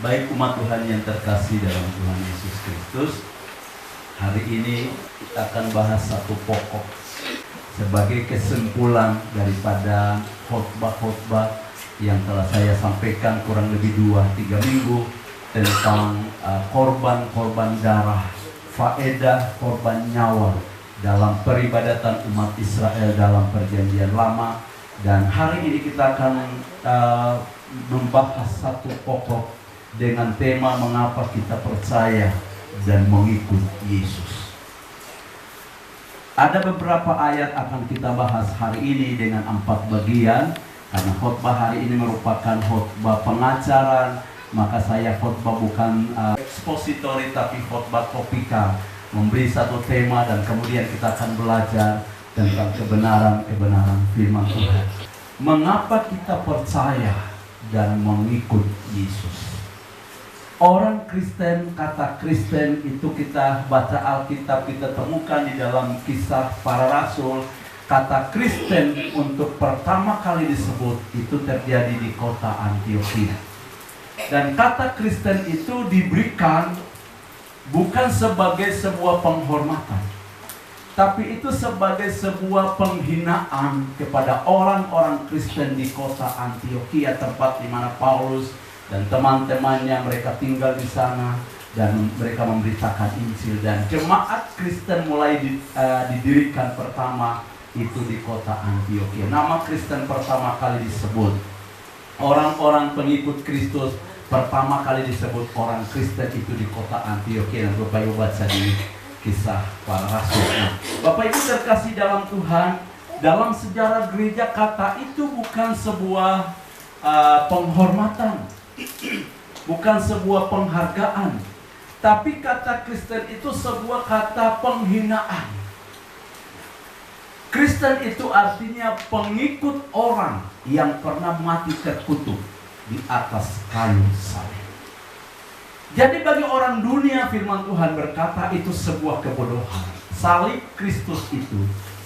Baik umat Tuhan yang terkasih dalam Tuhan Yesus Kristus, hari ini kita akan bahas satu pokok sebagai kesimpulan daripada khotbah-khotbah yang telah saya sampaikan kurang lebih 2-3 minggu tentang korban-korban darah, faedah korban nyawa dalam peribadatan umat Israel dalam Perjanjian Lama. Dan hari ini kita akan membahas satu pokok dengan tema mengapa kita percaya dan mengikut Yesus. Ada beberapa ayat akan kita bahas hari ini dengan 4 bagian. Karena khotbah hari ini merupakan khotbah pengajaran, maka saya khotbah bukan ekspositori tapi khotbah topikal, memberi satu tema dan kemudian kita akan belajar tentang kebenaran firman Tuhan. Mengapa kita percaya dan mengikut Yesus? Orang Kristen, kata Kristen itu kita baca Alkitab, kita temukan di dalam Kisah Para Rasul. Kata Kristen untuk pertama kali disebut itu terjadi di kota Antiokhia. Dan kata Kristen itu diberikan bukan sebagai sebuah penghormatan, tapi itu sebagai sebuah penghinaan kepada orang-orang Kristen di kota Antiokhia, tempat di mana Paulus dan teman-temannya mereka tinggal di sana dan mereka memberitakan Injil. Dan jemaat Kristen mulai didirikan pertama itu di kota Antiokhia. Nama Kristen pertama kali disebut, orang-orang pengikut Kristus pertama kali disebut orang Kristen itu di kota Antiokhia. Dan Bapak Ibu baca di Kisah Para Rasul. Nah, Bapak Ibu terkasih dalam Tuhan, dalam sejarah gereja kata itu bukan sebuah penghormatan, bukan sebuah penghargaan, tapi kata Kristen itu sebuah kata penghinaan. Kristen itu artinya pengikut orang yang pernah mati terkutuk di atas kayu salib. Jadi bagi orang dunia firman Tuhan berkata itu sebuah kebodohan. Salib Kristus itu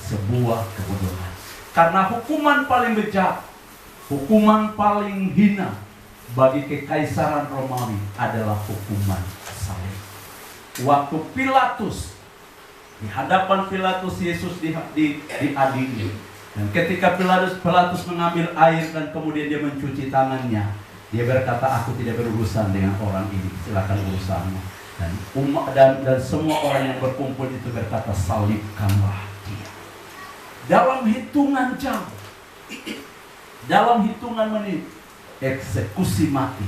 sebuah kebodohan. Karena hukuman paling bejat, hukuman paling hina bagi kekaisaran Romawi adalah hukuman salib. Waktu Pilatus, di hadapan Pilatus Yesus diadili. Dan ketika Pilatus mengambil air dan kemudian dia mencuci tangannya, dia berkata, aku tidak berurusan dengan orang ini, silakan urusanmu. Dan semua orang yang berkumpul itu berkata, salibkanlah dia. Dalam hitungan jam, dalam hitungan menit, eksekusi mati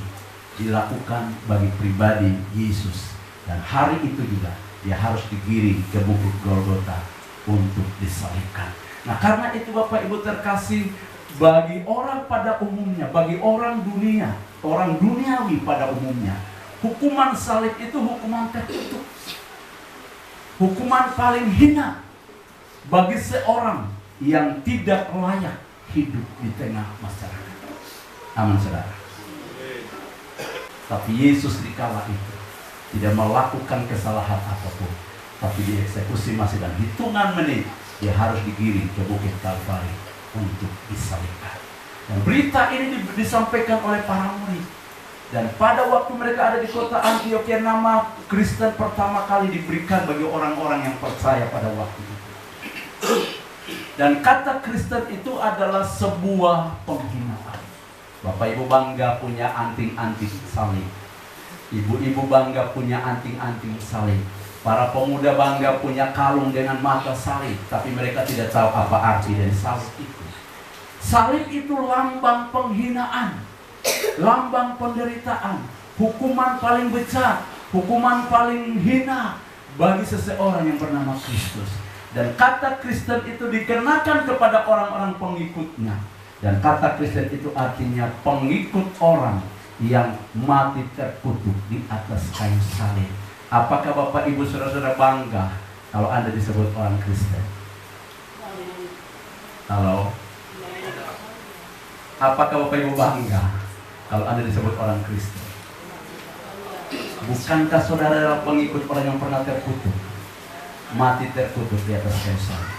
dilakukan bagi pribadi Yesus. Dan hari itu juga dia harus digiring ke bukit Golgota untuk disalibkan. Nah, karena itu Bapak Ibu terkasih, bagi orang pada umumnya, bagi orang dunia, orang duniawi pada umumnya, hukuman salib itu hukuman terkutuk, hukuman paling hina bagi seorang yang tidak layak hidup di tengah masyarakat. Amin, saudara. Tapi Yesus di kala itu tidak melakukan kesalahan apapun, tapi dieksekusi masih dan hitungan menit dia harus digiring ke bukit Kalvari untuk disalibkan. Dan berita ini disampaikan oleh para murid. Dan pada waktu mereka ada di kota Antiokhia, nama Kristen pertama kali diberikan bagi orang-orang yang percaya pada waktu itu. Dan kata Kristen itu adalah sebuah penghinaan. Bapak Ibu bangga punya anting-anting salib. Ibu-ibu bangga punya anting-anting salib. Para pemuda bangga punya kalung dengan mata salib. Tapi mereka tidak tahu apa arti dari salib itu. Salib itu lambang penghinaan, lambang penderitaan, hukuman paling bejat, hukuman paling hina bagi seseorang yang bernama Kristus. Dan kata Kristen itu dikenakan kepada orang-orang pengikutnya. Dan kata Kristen itu artinya pengikut orang yang mati terkutuk di atas kayu salib. Apakah Bapak Ibu Saudara-saudara bangga kalau Anda disebut orang Kristen? Halo? Apakah Bapak Ibu bangga kalau Anda disebut orang Kristen? Bukankah saudara adalah pengikut orang yang pernah terkutuk, mati terkutuk di atas kayu salib?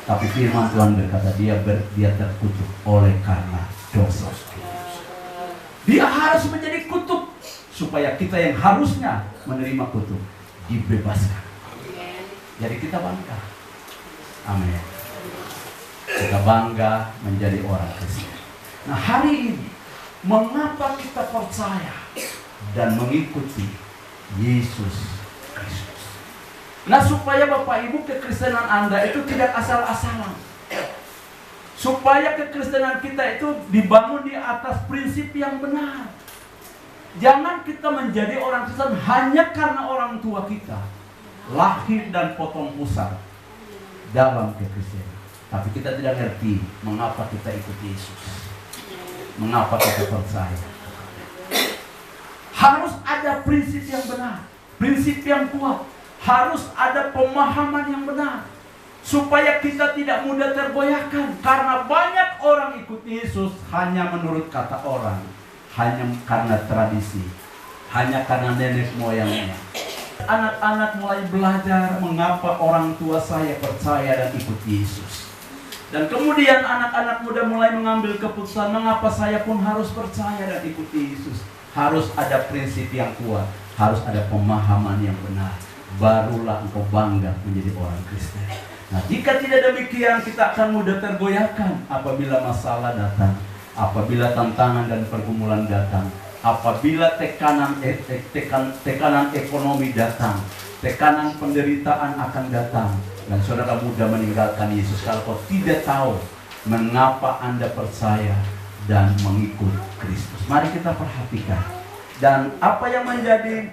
Tapi firman Tuhan berkata dia terkutuk oleh karena dosa. Dia harus menjadi kutuk supaya kita yang harusnya menerima kutuk dibebaskan. Jadi kita bangga. Amin. Kita bangga menjadi orang Kristen. Nah, hari ini mengapa kita percaya dan mengikuti Yesus Kristus? Nah, supaya Bapak Ibu kekristenan Anda itu tidak asal-asalan. Supaya kekristenan kita itu dibangun di atas prinsip yang benar. Jangan kita menjadi orang Kristen hanya karena orang tua kita lahir dan potong pusat dalam kekristenan. Tapi kita tidak ngerti mengapa kita ikut Yesus. Mengapa kita percaya. Harus ada prinsip yang benar, prinsip yang kuat. Harus ada pemahaman yang benar, supaya kita tidak mudah tergoyahkan. Karena banyak orang ikut Yesus hanya menurut kata orang, hanya karena tradisi, hanya karena nenek moyangnya. Anak-anak mulai belajar mengapa orang tua saya percaya dan ikut Yesus. Dan kemudian anak-anak muda mulai mengambil keputusan, mengapa saya pun harus percaya dan ikut Yesus. Harus ada prinsip yang kuat, harus ada pemahaman yang benar. Barulah engkau bangga menjadi orang Kristen. Nah, jika tidak demikian, kita akan mudah tergoyahkan apabila masalah datang, apabila tantangan dan pergumulan datang, apabila tekanan ekonomi datang, tekanan penderitaan akan datang, dan saudara mudah meninggalkan Yesus kalau kau tidak tahu mengapa Anda percaya dan mengikut Kristus. Mari kita perhatikan. Dan apa yang menjadi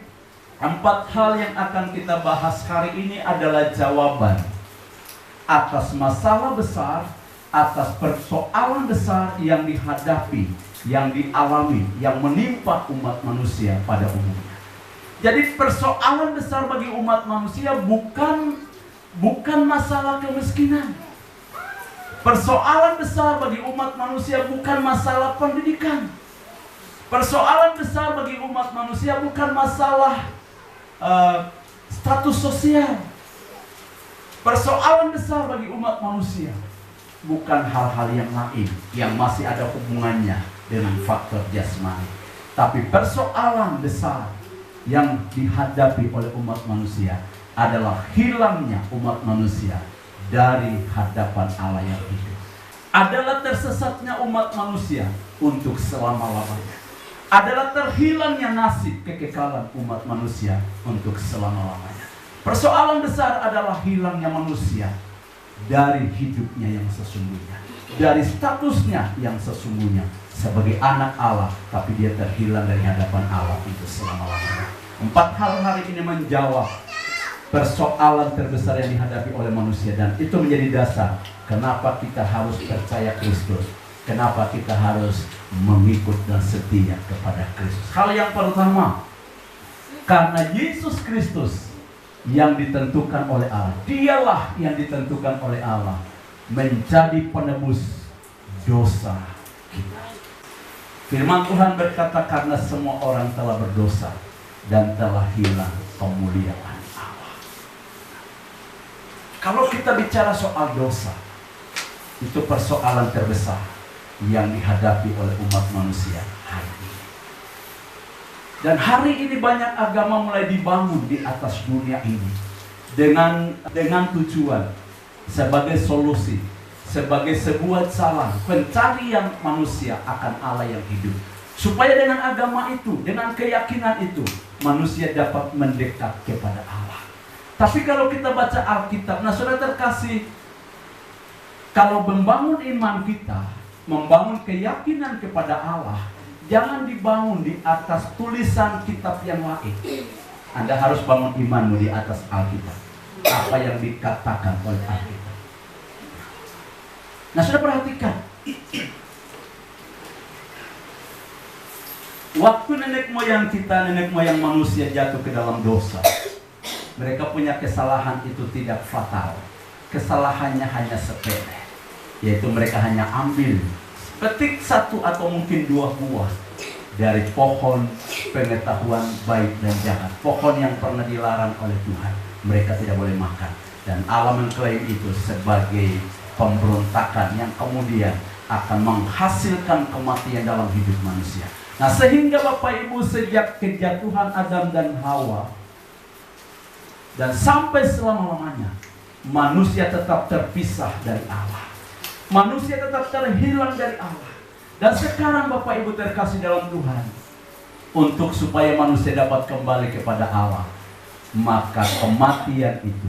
4 hal yang akan kita bahas hari ini adalah jawaban atas masalah besar, atas persoalan besar yang dihadapi, yang dialami, yang menimpa umat manusia pada umumnya. Jadi persoalan besar bagi umat manusia bukan masalah kemiskinan. Persoalan besar bagi umat manusia bukan masalah pendidikan. Persoalan besar bagi umat manusia bukan masalah status sosial. Persoalan besar bagi umat manusia bukan hal-hal yang lain yang masih ada hubungannya dengan faktor jasmani. Tapi persoalan besar yang dihadapi oleh umat manusia adalah hilangnya umat manusia dari hadapan Allah yang hidup. Adalah tersesatnya umat manusia untuk selama-lamanya. Adalah terhilangnya nasib kekekalan umat manusia untuk selama-lamanya. Persoalan besar adalah hilangnya manusia dari hidupnya yang sesungguhnya, dari statusnya yang sesungguhnya sebagai anak Allah, tapi dia terhilang dari hadapan Allah itu selama-lamanya. 4 hal hari ini menjawab persoalan terbesar yang dihadapi oleh manusia, dan itu menjadi dasar kenapa kita harus percaya Kristus, kenapa kita harus mengikut dan setia kepada Kristus. Hal yang pertama, karena Yesus Kristus yang ditentukan oleh Allah, dialah yang ditentukan oleh Allah menjadi penebus dosa kita. Firman Tuhan berkata, karena semua orang telah berdosa dan telah hilang kemuliaan Allah. Kalau kita bicara soal dosa, itu persoalan terbesar yang dihadapi oleh umat manusia hari ini. Dan hari ini banyak agama mulai dibangun di atas dunia ini dengan tujuan sebagai solusi, sebagai sebuah jalan pencarian manusia akan Allah yang hidup. Supaya dengan agama itu, dengan keyakinan itu, manusia dapat mendekat kepada Allah. Tapi kalau kita baca Alkitab, nah saudara terkasih, kalau membangun iman kita, membangun keyakinan kepada Allah, jangan dibangun di atas tulisan kitab yang lain. Anda harus bangun imanmu di atas Alkitab. Apa yang dikatakan oleh Alkitab. Nah, sudah perhatikan. Waktu nenek moyang kita, nenek moyang manusia jatuh ke dalam dosa, mereka punya kesalahan itu tidak fatal. Kesalahannya hanya sepele, yaitu mereka hanya ambil, petik 1 atau mungkin 2 buah dari pohon pengetahuan baik dan jahat, pohon yang pernah dilarang oleh Tuhan. Mereka tidak boleh makan, dan Allah mengklaim itu sebagai pemberontakan yang kemudian akan menghasilkan kematian dalam hidup manusia. Nah, sehingga Bapak Ibu sejak kejatuhan Adam dan Hawa dan sampai selama-lamanya, manusia tetap terpisah dari Allah. Manusia tetap terhilang dari Allah. Dan sekarang Bapak Ibu terkasih dalam Tuhan, untuk supaya manusia dapat kembali kepada Allah, maka kematian itu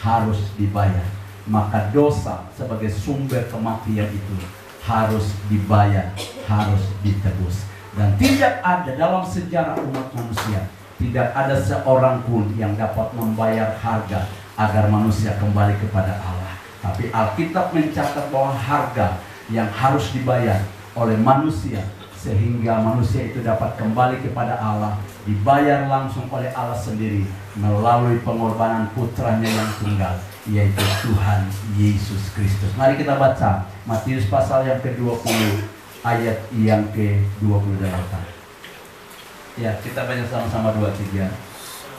harus dibayar. Maka dosa sebagai sumber kematian itu harus dibayar, harus ditebus. Dan tidak ada dalam sejarah umat manusia, tidak ada seorang pun yang dapat membayar harga agar manusia kembali kepada Allah. Tapi Alkitab mencatat bahwa harga yang harus dibayar oleh manusia sehingga manusia itu dapat kembali kepada Allah, dibayar langsung oleh Allah sendiri melalui pengorbanan putranya yang tunggal, yaitu Tuhan Yesus Kristus. Mari kita baca Matius pasal yang ke-20 ayat yang ke-28. Ya, kita baca sama-sama 2-3.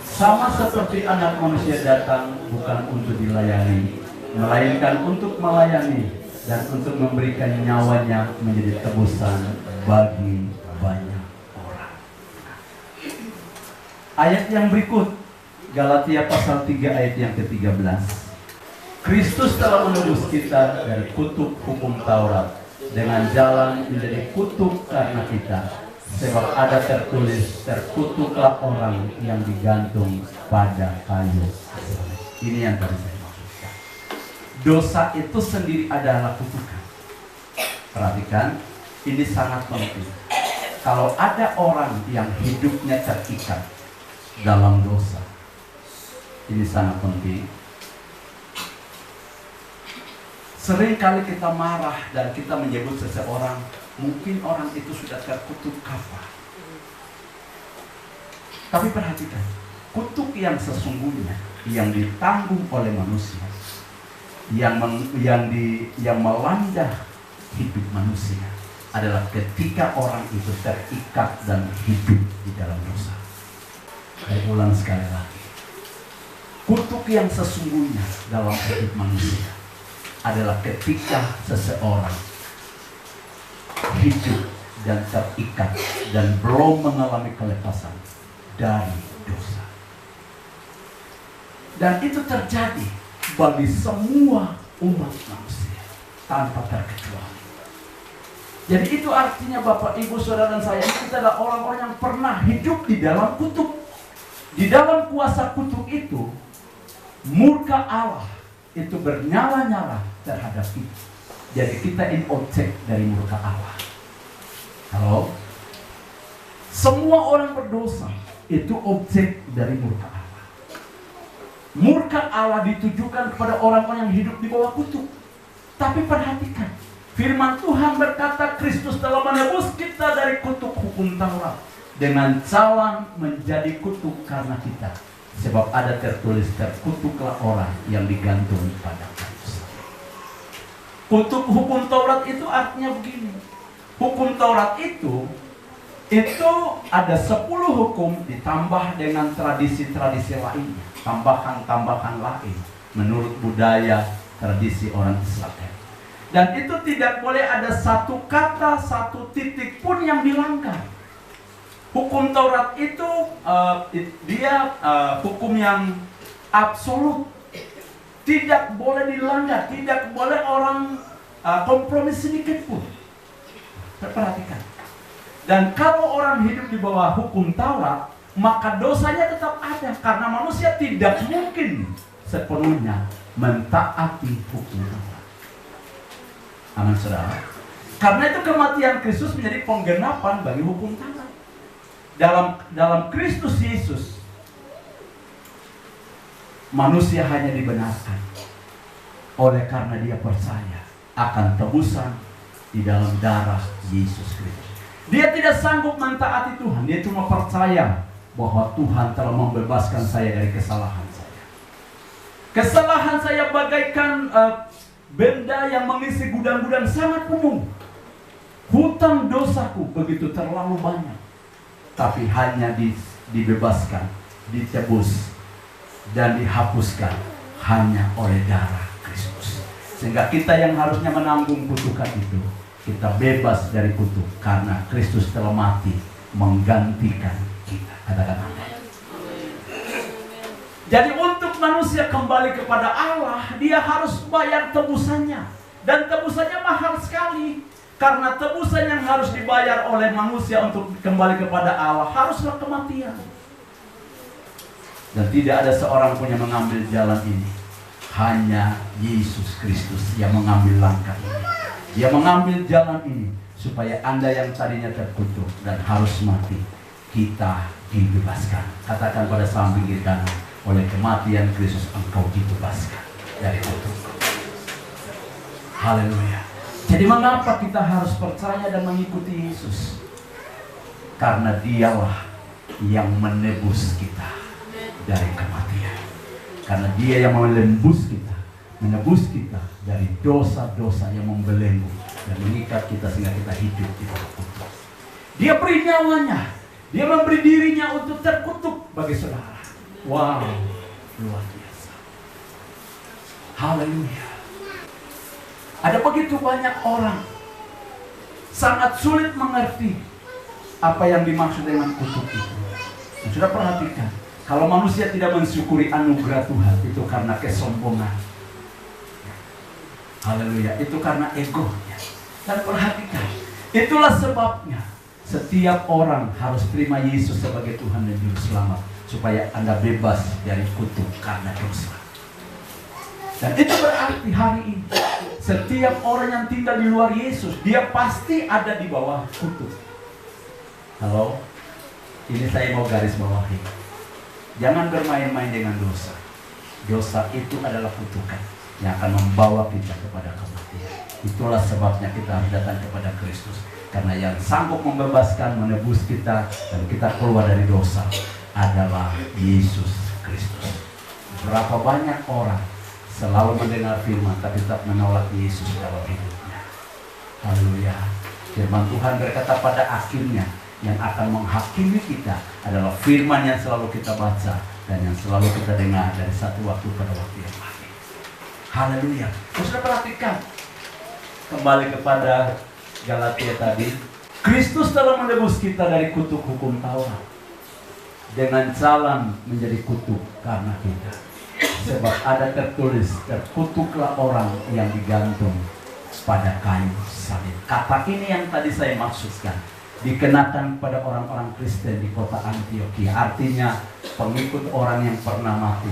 Sama seperti anak manusia datang bukan untuk dilayani, melainkan untuk melayani dan untuk memberikan nyawanya menjadi tebusan bagi banyak orang. Ayat yang berikut, Galatia pasal 3 ayat yang ke-13. Kristus telah menebus kita dari kutuk hukum Taurat dengan jalan menjadi kutuk karena kita, sebab ada tertulis, terkutuklah orang yang digantung pada kayu. Ini yang tadi saya maksudkan. Dosa itu sendiri adalah kutukan. Perhatikan, ini sangat penting. Kalau ada orang yang hidupnya terikat dalam dosa, ini sangat penting. Sering kali kita marah dan kita menyebut seseorang, mungkin orang itu sudah terkutuk kafir. Tapi perhatikan, kutuk yang sesungguhnya yang ditanggung oleh manusia, yang melanda hidup manusia adalah ketika orang itu terikat dan hidup di dalam dosa. Saya ulang sekali lagi, kutuk yang sesungguhnya dalam hidup manusia adalah ketika seseorang hidup dan terikat dan belum mengalami kelepasan dari dosa. Dan itu terjadi bagi semua umat manusia tanpa terkecuali. Jadi itu artinya Bapak, Ibu, Saudara dan saya, kita adalah orang-orang yang pernah hidup di dalam kutuk. Di dalam kuasa kutuk itu, murka Allah itu bernyala-nyala terhadap kita. Jadi kita ini objek dari murka Allah. Halo? Semua orang berdosa itu objek dari murka Allah. Murka Allah ditujukan kepada orang-orang yang hidup di bawah kutuk. Tapi perhatikan, firman Tuhan berkata Kristus telah menebus kita dari kutuk hukum Taurat dengan jalan menjadi kutuk karena kita. Sebab ada tertulis, terkutuklah orang yang digantung pada kayu. Kutuk hukum Taurat itu artinya begini. Hukum Taurat itu ada 10 hukum ditambah dengan tradisi-tradisi lainnya, tambahan-tambahan lain menurut budaya tradisi orang Israel. Dan itu tidak boleh ada satu kata, satu titik pun yang dilanggar. Hukum Taurat itu hukum yang absolut, tidak boleh dilanggar, tidak boleh orang kompromi sedikit pun. Perhatikan. Dan kalau orang hidup di bawah hukum Taurat, maka dosanya tetap ada karena manusia tidak mungkin sepenuhnya mentaati hukum Taurat. Amin, saudara. Karena itu kematian Kristus menjadi penggenapan bagi hukum Taurat. Dalam Kristus Yesus, manusia hanya dibenarkan oleh karena dia percaya akan tebusan di dalam darah Yesus Kristus. Dia tidak sanggup mentaati Tuhan, dia cuma percaya bahwa Tuhan telah membebaskan saya dari kesalahan saya. Kesalahan saya bagaikan benda yang mengisi gudang-gudang sangat penuh. Hutang dosaku begitu terlalu banyak. Tapi hanya dibebaskan, ditebus, dan dihapuskan hanya oleh darah Kristus. Sehingga kita yang harusnya menanggung kutukan itu, kita bebas dari kutuk karena Kristus telah mati menggantikan kita. Katakan amin. Jadi untuk manusia kembali kepada Allah, dia harus bayar tebusannya. Dan tebusannya mahal sekali. Karena tebusan yang harus dibayar oleh manusia untuk kembali kepada Allah haruslah kematian. Dan tidak ada seorang pun yang mengambil jalan ini. Hanya Yesus Kristus yang mengambil langkah ini. Dia mengambil jalan ini supaya Anda yang tadinya terkutuk dan harus mati, kita dibebaskan. Katakan pada samping kiri kanan, oleh kematian Kristus engkau dibebaskan dari kutuk. Haleluya. Jadi mengapa kita harus percaya dan mengikuti Yesus? Karena Dialah yang menebus kita dari kematian. Karena Dia yang menebus kita dari dosa-dosa yang membelenggu dan mengikat kita sehingga kita hidup di bawah kutuk. Dia beri nyawanya, Dia memberi dirinya untuk terkutuk bagi saudara. Wow, luar biasa. Haleluya. Ada begitu banyak orang sangat sulit mengerti apa yang dimaksud dengan kutuk itu. Nah, sudah perhatikan, kalau manusia tidak mensyukuri anugerah Tuhan, itu karena kesombongan. Haleluya, itu karena egonya. Dan perhatikan, itulah sebabnya setiap orang harus terima Yesus sebagai Tuhan dan Juru Selamat, supaya Anda bebas dari kutuk karena dosa. Dan itu berarti hari ini setiap orang yang tinggal di luar Yesus, dia pasti ada di bawah kutuk. Halo, ini saya mau garis bawahi. Jangan bermain-main dengan dosa. Dosa itu adalah kutukan yang akan membawa kita kepada kematian. Itulah sebabnya kita harus datang kepada Kristus. Karena yang sanggup membebaskan, menebus kita, dan kita keluar dari dosa adalah Yesus Kristus. Berapa banyak orang selalu mendengar firman tapi tetap menolak Yesus dalam hidupnya. Haleluya. Firman Tuhan berkata pada akhirnya yang akan menghakimi kita adalah firman yang selalu kita baca dan yang selalu kita dengar dari satu waktu pada waktu yang lain. Haleluya. Sudah perhatikan, kembali kepada Galatia tadi, Kristus telah menebus kita dari kutuk hukum Taurat dengan jalan menjadi kutuk karena kita. Sebab ada tertulis, terkutuklah orang yang digantung pada kayu salib. Kata ini yang tadi saya maksudkan, dikenakan pada orang-orang Kristen di kota Antioquia. Artinya pengikut orang yang pernah mati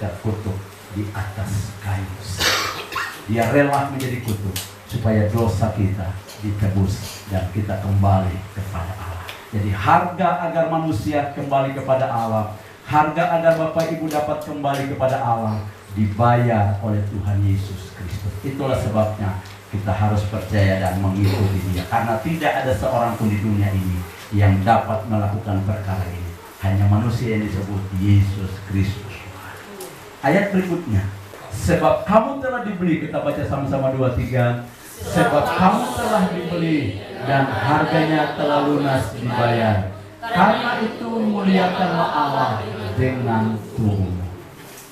terkutuk di atas kayu salib. Dia rela menjadi kutuk supaya dosa kita ditebus dan kita kembali kepada Allah. Jadi harga agar manusia kembali kepada Allah, harga agar Bapak Ibu dapat kembali kepada Allah, dibayar oleh Tuhan Yesus Kristus. Itulah sebabnya kita harus percaya dan mengikuti Dia. Karena tidak ada seorang pun di dunia ini yang dapat melakukan perkara ini. Hanya manusia yang disebut Yesus Kristus. Ayat berikutnya, sebab kamu telah dibeli. Kita baca sama-sama 2-3. Sebab kamu telah dibeli dan harganya telah lunas dibayar. Karena itu muliakanlah Allah dengan tubuhmu.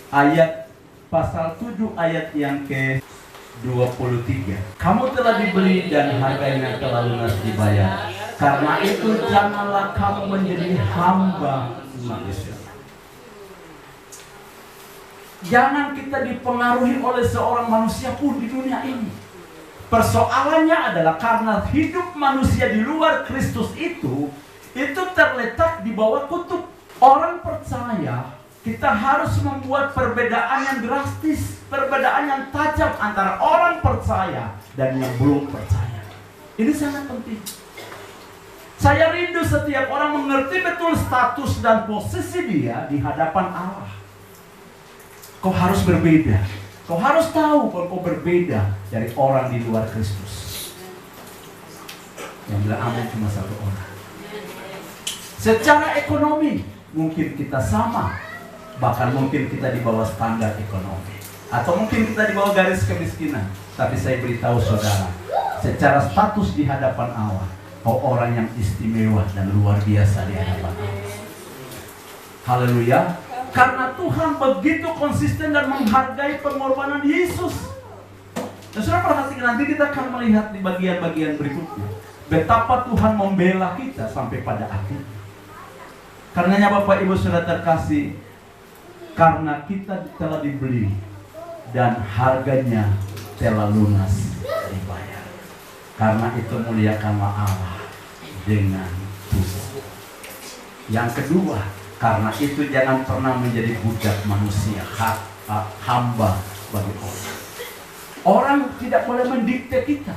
Ayat pasal 7 ayat yang ke-23. Kamu telah dibeli dan harganya telah lunas dibayar. Karena itu janganlah kamu menjadi hamba manusia. Jangan kita dipengaruhi oleh seorang manusia pun di dunia ini. Persoalannya adalah karena hidup manusia di luar Kristus itu terletak di bawah kutuk. Orang percaya kita harus membuat perbedaan yang drastis, perbedaan yang tajam antara orang percaya dan yang belum percaya. Ini sangat penting. Saya rindu setiap orang mengerti betul status dan posisi dia di hadapan Allah. Kau harus berbeda. Kau harus tahu kalau kau berbeda dari orang di luar Kristus. Yang bilang amin cuma satu orang. Secara ekonomi mungkin kita sama, bahkan mungkin kita di bawah standar ekonomi, atau mungkin kita di bawah garis kemiskinan. Tapi saya beritahu saudara, secara status di hadapan Allah, kau orang yang istimewa dan luar biasa di hadapan Allah. Haleluya. Karena Tuhan begitu konsisten dan menghargai pengorbanan Yesus. Saudara perhatikan, nanti kita akan melihat di bagian-bagian berikutnya betapa Tuhan membela kita sampai pada akhir. Karenanya Bapak Ibu Saudara terkasih, karena kita telah dibeli dan harganya telah lunas dibayar. Karena itu muliakanlah Allah dengan tubuh. Yang kedua, karena itu jangan pernah menjadi budak manusia, hamba bagi orang. Orang tidak boleh mendikte kita.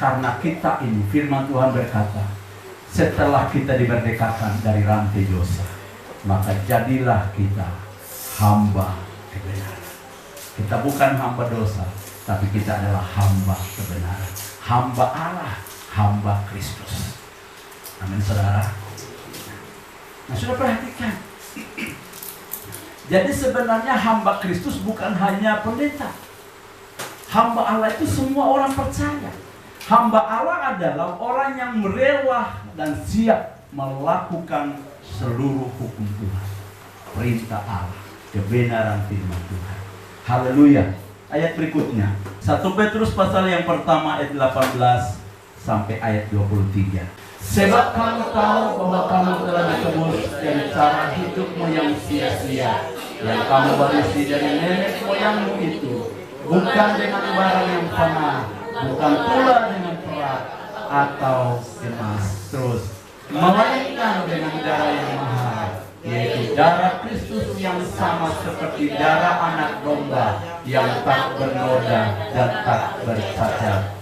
Karena kita ini, firman Tuhan berkata, setelah kita dimerdekakan dari rantai dosa, maka jadilah kita hamba kebenaran. Kita bukan hamba dosa, tapi kita adalah hamba kebenaran. Hamba Allah, hamba Kristus. Amin, saudara. Nah, sudah perhatikan. Jadi sebenarnya hamba Kristus bukan hanya pendeta. Hamba Allah itu semua orang percaya. Hamba Allah adalah orang yang rela dan siap melakukan seluruh hukum Tuhan, perintah Allah, kebenaran firman Tuhan. Haleluya. Ayat berikutnya, 1 Petrus pasal yang pertama ayat 18 sampai ayat 23. Sebab kamu tahu bahwa kamu telah ditebus dari cara hidupmu yang sia-sia, yang kamu warisi dari nenek moyangmu itu, bukan dengan barang yang fana, bukan pula dengan perak atau emas, terus melainkan dengan darah yang mahal, yaitu darah Kristus yang sama seperti darah anak domba yang tak bernoda dan tak bercacat.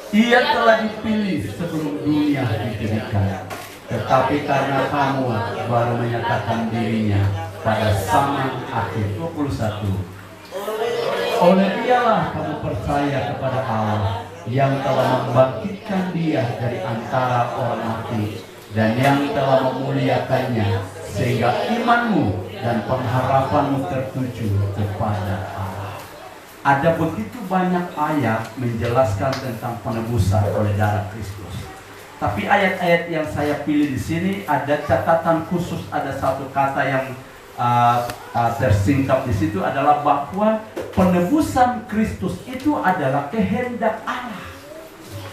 Ia telah dipilih sebelum dunia didirikan, tetapi karena kamu baru menyatakan dirinya pada zaman akhir. 21. Oleh dialah kamu percaya kepada Allah yang telah membangkitkan dia dari antara orang mati dan yang telah memuliakannya, sehingga imanmu dan pengharapanmu tertuju kepada Allah. Ada begitu banyak ayat menjelaskan tentang penebusan oleh darah Kristus. Tapi ayat-ayat yang saya pilih di sini ada catatan khusus, ada satu kata yang tersingkap di situ adalah bahwa penebusan Kristus itu adalah kehendak Allah.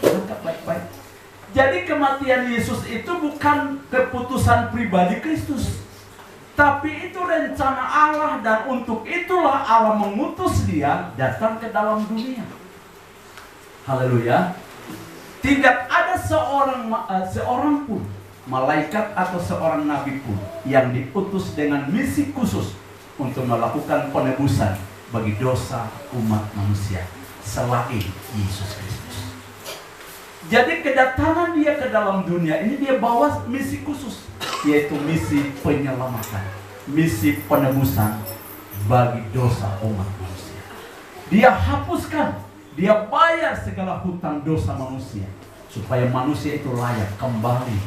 Lengkap baik-baik. Jadi kematian Yesus itu bukan keputusan pribadi Kristus, tapi itu rencana Allah, dan untuk itulah Allah mengutus dia datang ke dalam dunia. Haleluya. Tidak ada seorang pun, malaikat atau seorang nabi pun, yang diutus dengan misi khusus untuk melakukan penebusan bagi dosa umat manusia selain Yesus Kristus. Jadi kedatangan dia ke dalam dunia ini, dia bawa misi khusus, yaitu misi penyelamatan, misi penebusan bagi dosa umat manusia. Dia hapuskan, dia bayar segala hutang dosa manusia, supaya manusia itu layak kembali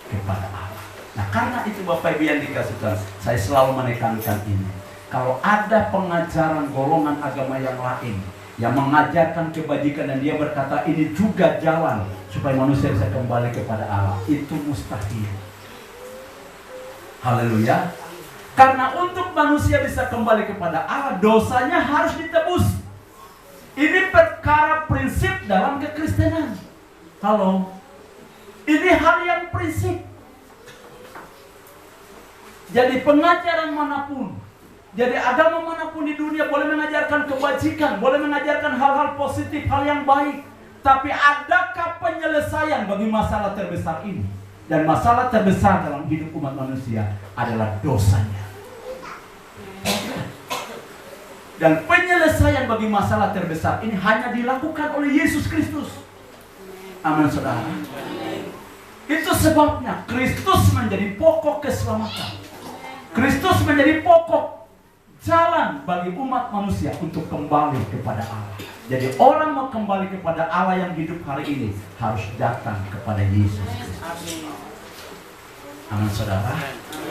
kepada Allah. Nah, karena itu Bapak Ibu yang dikasihkan, saya selalu menekankan ini. Kalau ada pengajaran golongan agama yang lain yang mengajarkan kebajikan dan dia berkata ini juga jalan supaya manusia bisa kembali kepada Allah, itu mustahil. Haleluya. Karena untuk manusia bisa kembali kepada Allah, dosanya harus ditebus. Ini perkara prinsip dalam kekristenan. Halo. Ini hal yang prinsip. Jadi pengajaran manapun, jadi agama manapun di dunia boleh mengajarkan kebajikan, boleh mengajarkan hal-hal positif, hal yang baik. Tapi adakah penyelesaian bagi masalah terbesar ini? Dan masalah terbesar dalam hidup umat manusia adalah dosanya. Dan penyelesaian bagi masalah terbesar ini hanya dilakukan oleh Yesus Kristus. Amin, saudara. Itu sebabnya Kristus menjadi pokok keselamatan. Kristus menjadi pokok jalan bagi umat manusia untuk kembali kepada Allah. Jadi orang mau kembali kepada Allah yang hidup hari ini harus datang kepada Yesus Kristus. Amin, saudara.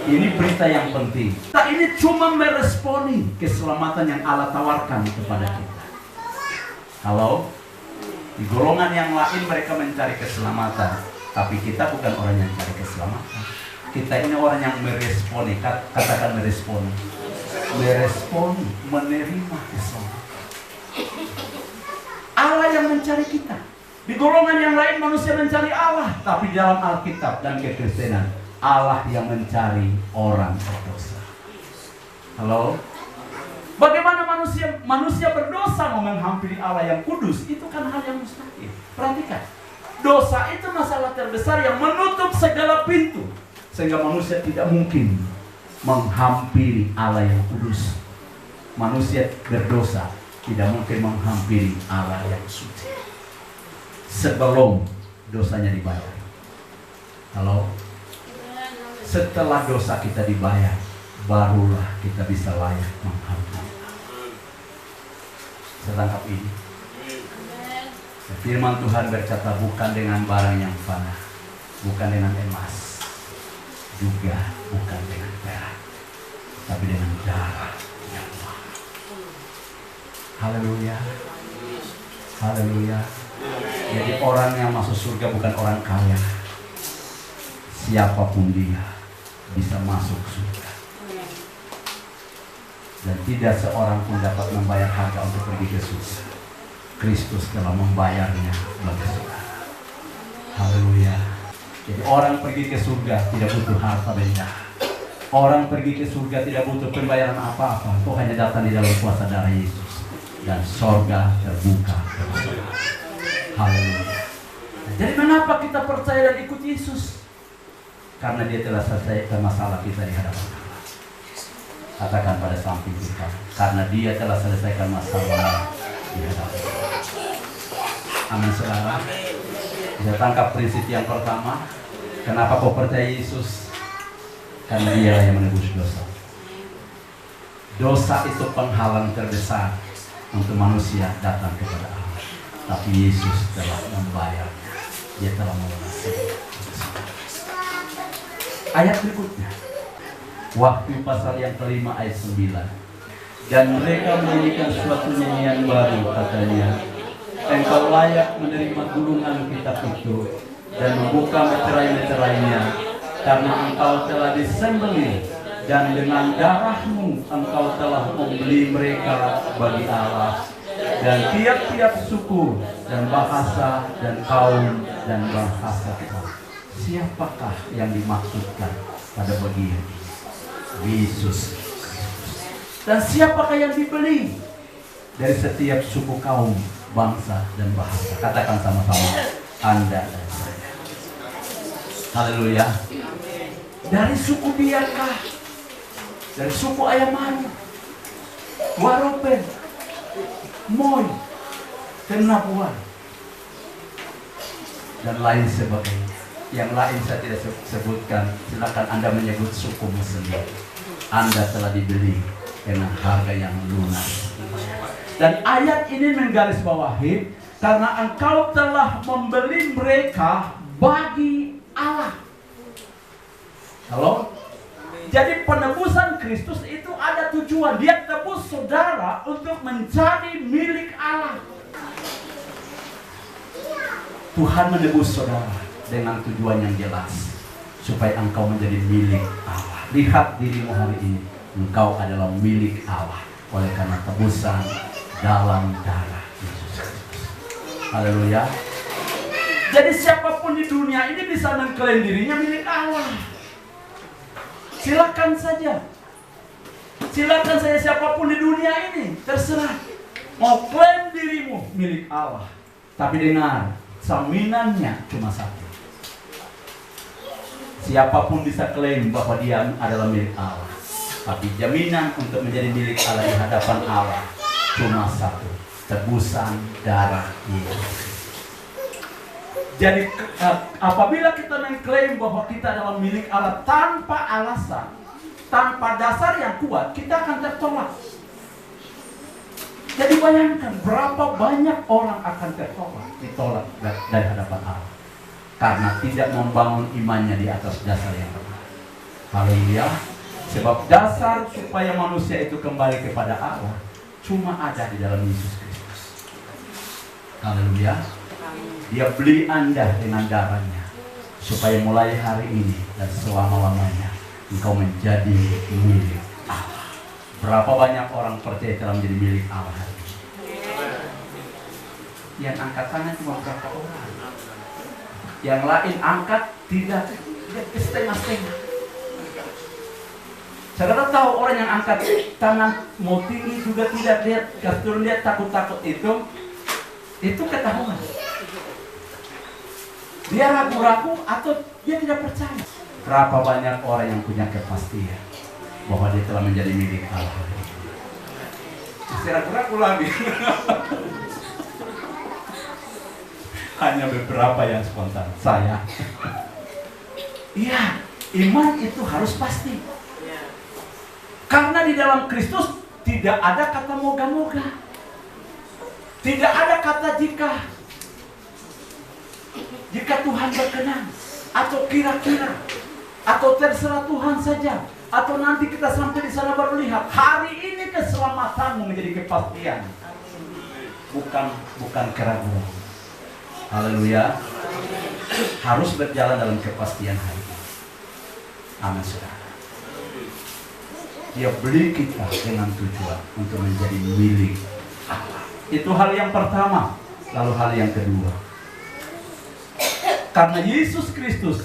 Ini berita yang penting. Kita ini cuma meresponi keselamatan yang Allah tawarkan kepada kita. Kalau di golongan yang lain mereka mencari keselamatan, tapi kita bukan orang yang mencari keselamatan. Kita ini orang yang meresponi. Katakan meresponi. Meresponi, menerima keselamatan. Allah yang mencari kita. Di golongan yang lain manusia mencari Allah, tapi dalam Alkitab dan kekristenan Allah yang mencari orang berdosa. Halo? Bagaimana manusia berdosa mau menghampiri Allah yang kudus? Itu kan hal yang mustahil. Perhatikan, dosa itu masalah terbesar yang menutup segala pintu, sehingga manusia tidak mungkin menghampiri Allah yang kudus. Manusia berdosa tidak mungkin menghampiri Allah yang suci sebelum dosanya dibayar. Halo? Setelah dosa kita dibayar, barulah kita bisa layak menghampiri. Setangkap ini. Firman Tuhan berkata, bukan dengan barang yang fana, bukan dengan emas, juga bukan dengan perak, tapi dengan darah yang mahal. Haleluya. Haleluya. Jadi orang yang masuk surga bukan orang kaya. Siapapun dia bisa masuk surga. Dan tidak seorang pun dapat membayar harga untuk pergi ke surga. Kristus telah membayarnya bagi saudara. Haleluya. Jadi orang pergi ke surga tidak butuh harta benda. Orang pergi ke surga tidak butuh pembayaran apa-apa. Itu hanya datang di dalam kuasa darah Yesus. Dan sorga terbuka. Haleluya. Jadi mengapa kita percaya dan ikut Yesus? Karena dia telah selesaikan masalah kita di hadapan Allah. Katakan pada samping kita, karena dia telah selesaikan masalah di hadapan Allah. Amin saudara. Bisa tangkap prinsip yang pertama. Kenapa kau percaya Yesus? Karena dia yang menebus dosa. Dosa itu penghalang terbesar untuk manusia datang kepada Allah. Tapi Yesus telah membayarnya. Dia telah melunasi. Ayat berikutnya, Wahyu pasal yang kelima ayat 9. Dan mereka menyanyikan suatu nyanyian baru, katanya, engkau layak menerima gulungan kitab itu dan membuka meterai-meterainya, karena engkau telah disembelih dan dengan darahmu engkau telah membeli mereka bagi Allah, dan tiap-tiap suku dan bahasa dan kaum dan bahasa. Siapakah yang dimaksudkan pada bagian ini? Yesus. Dan siapakah yang dibeli? Dari setiap suku, kaum, bangsa dan bahasa. Katakan sama-sama, Anda dan saya. Haleluya. Dari suku Biakah, dari suku Ayamani, Waropen, Moy, Kenabuan, dan lain sebagainya. Yang lain saya tidak sebutkan. Silakan Anda menyebut sukumu sendiri. Anda telah dibeli dengan harga yang lunas. Dan ayat ini menggarisbawahi, karena engkau telah membeli mereka bagi Allah. Halo? Jadi penebusan Kristus itu ada tujuan. Dia tebus saudara untuk menjadi milik Allah. Tuhan menebus saudara dengan tujuan yang jelas, supaya engkau menjadi milik Allah. Lihat dirimu hari ini, engkau adalah milik Allah oleh karena tebusan dalam darah Yesus Kristus. Haleluya. Jadi siapapun di dunia ini bisa mengklaim dirinya milik Allah. Silakan saja. Silakan saja siapapun di dunia ini, terserah. Mau klaim dirimu milik Allah. Tapi dengar, saminannya cuma satu. Siapapun bisa klaim bahwa dia adalah milik Allah. Tapi jaminan untuk menjadi milik Allah di hadapan Allah cuma satu. Tebusan darah Yesus. Jadi apabila kita mengklaim bahwa kita adalah milik Allah tanpa alasan, tanpa dasar yang kuat, kita akan tertolak. Jadi bayangkan berapa banyak orang akan ditolak dari hadapan Allah. Karena tidak membangun imannya di atas dasar yang benar. Haleluya. Sebab dasar supaya manusia itu kembali kepada Allah cuma ada di dalam Yesus Kristus. Haleluya. Dia beli Anda dengan darahnya, supaya mulai hari ini dan selama-lamanya engkau menjadi milik Allah. Berapa banyak orang percaya telah menjadi milik Allah hari ini? yang angkat tangan cuma berapa orang. Yang lain angkat tidak setengah-setengah. Saudara tahu orang yang angkat tangan mau tinggi juga tidak, lihat turun, dia takut-takut itu ketahuan. Dia ragu-ragu atau dia tidak percaya. Berapa banyak orang yang punya kepastian bahwa dia telah menjadi milik Allah. Masih ragu-ragu lagi. Hanya beberapa yang spontan. Saya. Iya, iman itu harus pasti. Karena di dalam Kristus tidak ada kata moga-moga. Tidak ada kata jika. Jika Tuhan berkenan, atau kira-kira, atau terserah Tuhan saja, atau nanti kita sampai di sana baru lihat. Hari ini keselamatanmu menjadi kepastian, bukan keraguan. Haleluya. Harus berjalan dalam kepastian hari ini. Amin, saudara. Dia beli kita dengan tujuan untuk menjadi milik Allah. Itu hal yang pertama. Lalu hal yang kedua, karena Yesus Kristus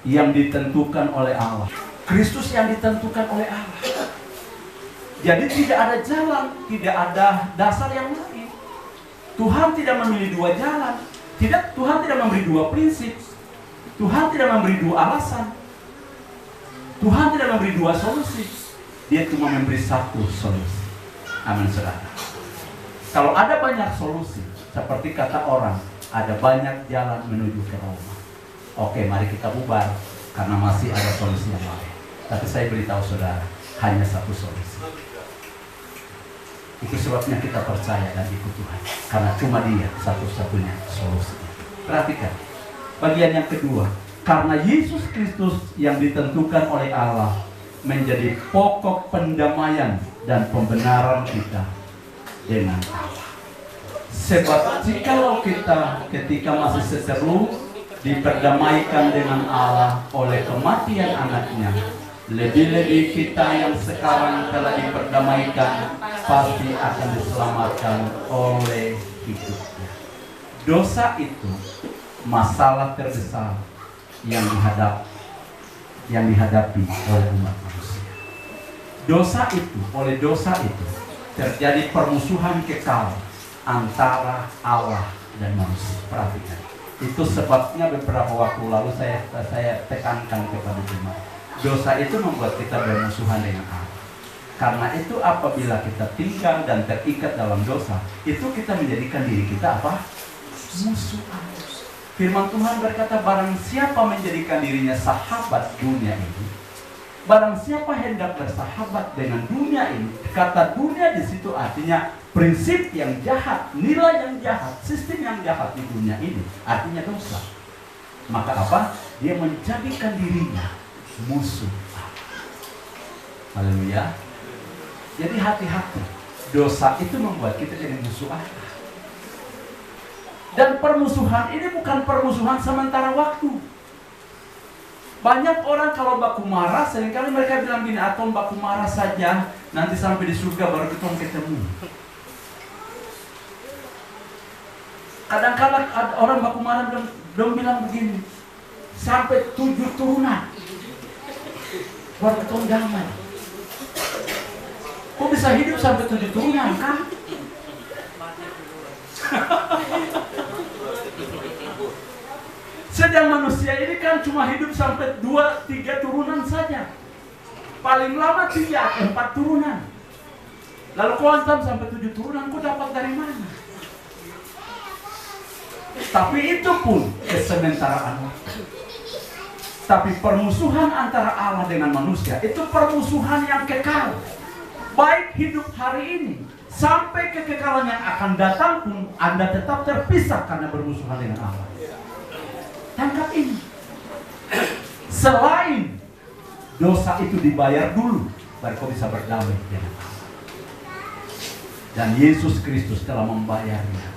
yang ditentukan oleh Allah. Kristus yang ditentukan oleh Allah. Jadi tidak ada jalan, tidak ada dasar yang lain. Tuhan tidak memilih dua jalan. Tuhan tidak memberi dua prinsip. Tuhan tidak memberi dua alasan. Tuhan tidak memberi dua solusi. Dia cuma memberi satu solusi. Amin, saudara. Kalau ada banyak solusi, seperti kata orang, ada banyak jalan menuju ke Roma. Oke, mari kita bubar, karena masih ada solusi yang lain. Tapi saya beritahu saudara, hanya satu solusi. Itu sebabnya kita percaya dan ikut Tuhan, karena cuma Dia satu-satunya solusi. Perhatikan, bagian yang kedua, karena Yesus Kristus yang ditentukan oleh Allah menjadi pokok pendamaian dan pembenaran kita dengan Allah. Sebab jikalau kita ketika masih seteru diperdamaikan dengan Allah oleh kematian anaknya, lebih-lebih kita yang sekarang telah diperdamaikan pasti akan diselamatkan oleh hidupnya. Dosa itu masalah terbesar yang dihadapi oleh umat manusia. Oleh dosa itu terjadi permusuhan kekal antara Allah dan manusia. Perhatikan. Itu sebabnya beberapa waktu lalu saya tekankan kepada jemaat. Dosa itu membuat kita bermusuhan dengan Allah. Karena itu apabila kita tinggal dan terikat dalam dosa, itu kita menjadikan diri kita apa? Musuh Allah. Firman Tuhan berkata, barang siapa menjadikan dirinya sahabat dunia ini, barang siapa hendak bersahabat dengan dunia ini, kata dunia di situ artinya prinsip yang jahat, nilai yang jahat, sistem yang jahat di dunia ini, artinya dosa. Maka apa? Dia menjadikan dirinya musuh Allah. Haleluya. Jadi hati-hati, dosa itu membuat kita jadi musuh Allah. Dan permusuhan ini bukan permusuhan sementara waktu. Banyak orang kalau baku marah, seringkali mereka bilang gini, atom baku marah saja, nanti sampai di surga baru kita ketemu. Kadang-kadang ada orang baku marah belum bilang begini, sampai 7 turunan baru ketemu damai. Kok bisa hidup sampai 7 turunan kan? Sedang manusia ini kan cuma hidup sampai 2-3 turunan saja. Paling lama 3-4 turunan. Lalu kau hantam sampai 7 turunan, kau dapat dari mana? Tapi itu pun kesementaraan waktu. Tapi permusuhan antara Allah dengan manusia, itu permusuhan yang kekal. Baik hidup hari ini, sampai kekekalan yang akan datang pun, Anda tetap terpisah karena bermusuhan dengan Allah. Tangkap ini. Selain dosa itu dibayar dulu, baru kau bisa berdamai dengan Allah. Dan Yesus Kristus telah membayarnya,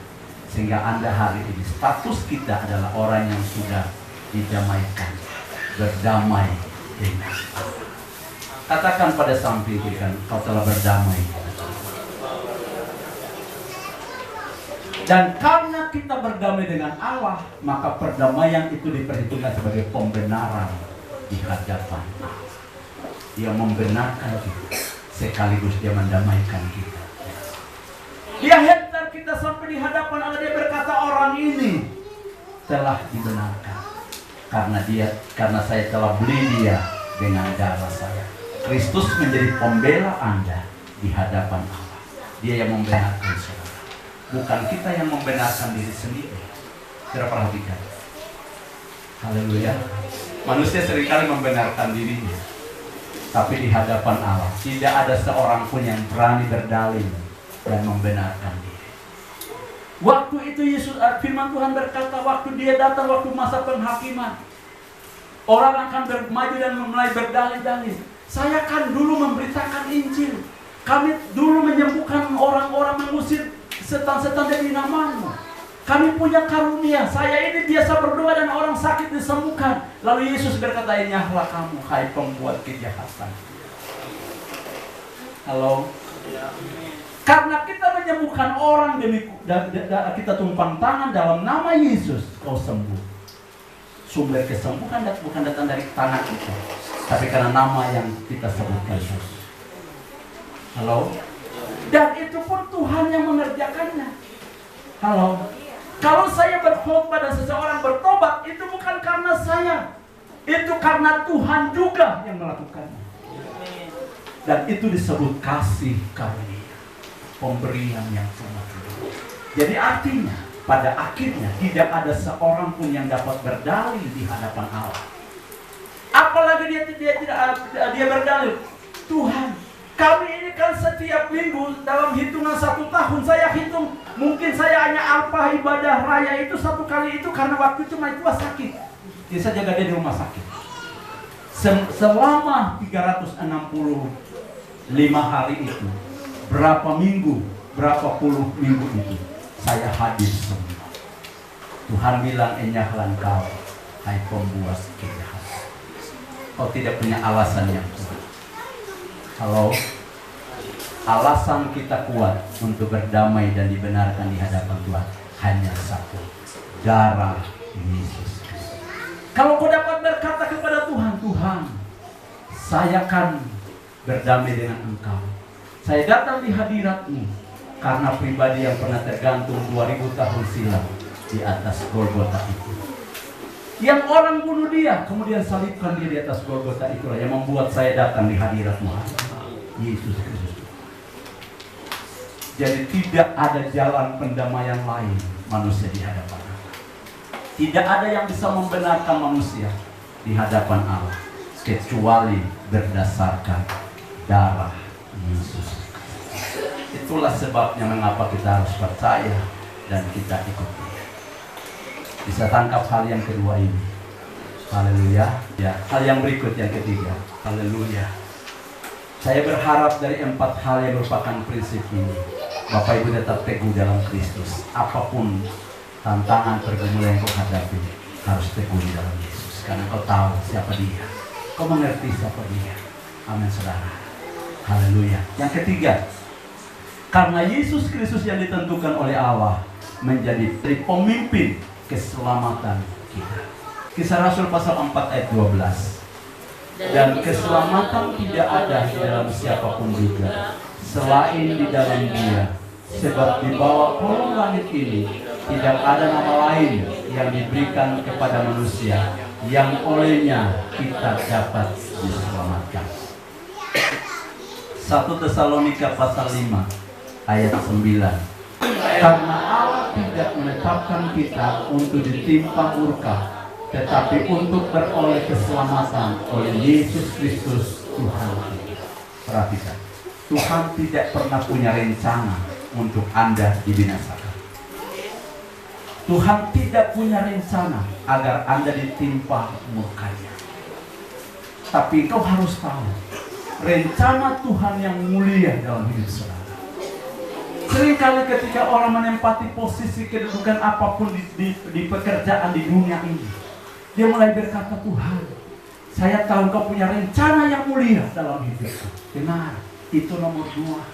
sehingga Anda hari ini status kita adalah orang yang sudah didamaikan, berdamai dengan Allah. Katakan pada samping kiri, kau telah berdamai. Dan karena kita berdamai dengan Allah, maka perdamaian itu diperhitungkan sebagai pembenaran di hadapan Allah. Dia membenarkan kita, sekaligus dia mendamaikan kita. Dia hantar kita sampai di hadapan Allah. Dia berkata, orang ini telah dibenarkan karena saya telah beli dia dengan darah saya. Kristus menjadi pembela Anda di hadapan Allah. Dia yang membenarkan saudara, bukan kita yang membenarkan diri sendiri. Saudara perhatikan. Haleluya. Manusia seringkali membenarkan dirinya, tapi di hadapan Allah tidak ada seorang pun yang berani berdalil dan membenarkan diri. Waktu itu firman Tuhan berkata, waktu dia datang, waktu masa penghakiman, orang akan maju dan mulai berdalil-dalil. Saya kan dulu memberitakan Injil. Kami dulu menyembuhkan orang-orang, mengusir setan-setan dari namamu. Kami punya karunia. Saya ini biasa berdoa dan orang sakit disembuhkan. Lalu Yesus berkata, nyahlah kamu, hai pembuat kejahatan. Halo? Karena kita menyembuhkan orang kita tumpang tangan dalam nama Yesus, kau sembuh. Sumber kesembuhan bukan datang dari tangan kita, tapi karena nama yang kita sebutkan Yesus. Halo? Dan itu pun Tuhan yang mengerjakannya. Halo? Kalau saya berkhotbah dan seseorang bertobat, itu bukan karena saya, itu karena Tuhan juga yang melakukannya. Dan itu disebut kasih karunia, pemberian yang cuma-cuma. Jadi artinya, pada akhirnya tidak ada seorang pun yang dapat berdalil di hadapan Allah. Apalagi dia berdalil, Tuhan, kami ini kan setiap minggu dalam hitungan 1 tahun saya hitung, mungkin saya hanya alpa ibadah raya itu 1 kali itu karena waktu itu Maitua sakit. Jadi saya jaga dia di rumah sakit. Selama 365 hari itu, berapa puluh minggu itu saya hadir semua. Tuhan bilang, enyahlah engkau, hai pembuat kejahatan. Kau tidak punya alasan yang kuat. Halo? Alasan kita kuat untuk berdamai dan dibenarkan di hadapan Tuhan hanya satu, darah Yesus Kristus. Kalau kau dapat berkata kepada Tuhan, Tuhan, saya akan berdamai dengan engkau. Saya datang di hadirat-Mu karena pribadi yang pernah tergantung 2000 tahun silam di atas Golgota itu. Yang orang bunuh dia, kemudian salibkan dia di atas Golgota itulah yang membuat saya datang di hadirat-Mu, Yesus Kristus. Jadi tidak ada jalan pendamaian lain manusia di hadapan Allah. Tidak ada yang bisa membenarkan manusia di hadapan Allah kecuali berdasarkan darah Yesus. Itulah sebabnya mengapa kita harus percaya dan kita ikuti. Bisa tangkap hal yang kedua ini. Haleluya. Ya, hal yang berikut yang ketiga. Haleluya. Saya berharap dari 4 hal yang merupakan prinsip ini, Bapak Ibu tetap teguh dalam Kristus. Apapun tantangan pergumulan yang kau hadapi, harus teguh di dalam Yesus. Karena kau tahu siapa Dia. Kau mengerti siapa Dia. Amin saudara. Haleluya. Yang ketiga, karena Yesus Kristus yang ditentukan oleh Allah menjadi pemimpin keselamatan kita. Kisah Rasul pasal 4 ayat 12. Dan keselamatan tidak ada di dalam siapapun juga selain di dalam Dia, sebab di bawah kolong langit ini tidak ada nama lain yang diberikan kepada manusia yang olehnya kita dapat diselamatkan. 1 Tesalonika pasal 5 ayat 9. Karena Allah tidak menetapkan kita untuk ditimpa murka, tetapi untuk beroleh keselamatan oleh Yesus Kristus Tuhan kita. Perhatikan, Tuhan tidak pernah punya rencana untuk Anda dibinasakan. Tuhan tidak punya rencana agar Anda ditimpa murkanya. Tapi kau harus tahu, rencana Tuhan yang mulia dalam hidup saudara. Seringkali ketika orang menempati posisi kedudukan apapun di pekerjaan di dunia ini, dia mulai berkata, Tuhan, saya tahu kau punya rencana yang mulia dalam hidupku. Benar, itu nomor 2.